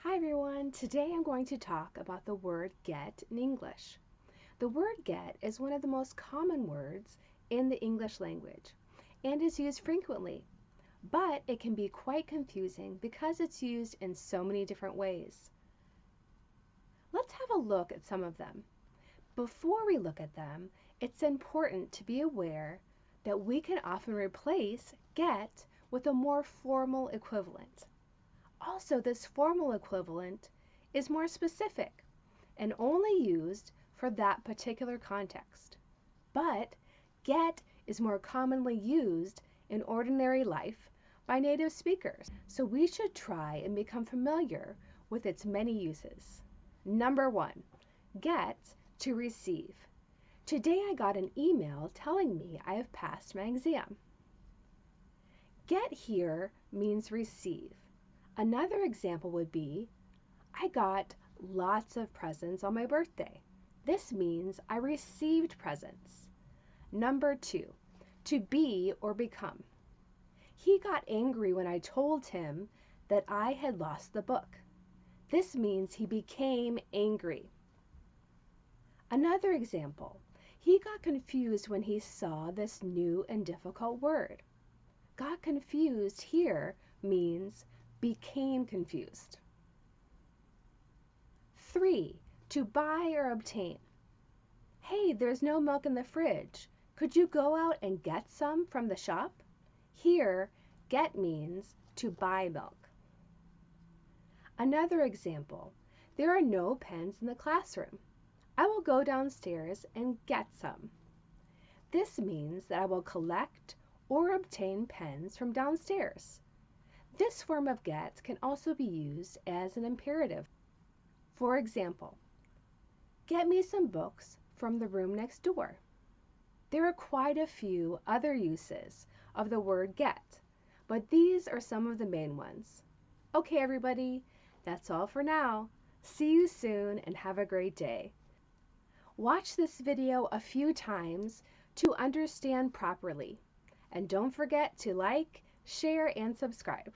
Hi everyone, today I'm going to talk about the word get in English. The word get is one of the most common words in the English language and is used frequently, but it can be quite confusing because it's used in so many different ways. Let's have a look at some of them. Before we look at them, it's important to be aware that we can often replace get with a more formal equivalent. Also, this formal equivalent is more specific and only used for that particular context. But get is more commonly used in ordinary life by native speakers, so we should try and become familiar with its many uses. Number one, get to receive. Today I got an email telling me I have passed my exam. Get here means receive. Another example would be, I got lots of presents on my birthday. This means I received presents. Number two, to be or become. He got angry when I told him that I had lost the book. This means he became angry. Another example, he got confused when he saw this new and difficult word. Got confused here means became confused. 3. To buy or obtain. Hey, there's no milk in the fridge. Could you go out and get some from the shop? Here, get means to buy milk. Another example, there are no pens in the classroom. I will go downstairs and get some. This means that I will collect or obtain pens from downstairs. This form of get can also be used as an imperative. For example, get me some books from the room next door. There are quite a few other uses of the word get, but these are some of the main ones. Okay, everybody, that's all for now. See you soon and have a great day. Watch this video a few times to understand properly, and don't forget to like, share, and subscribe.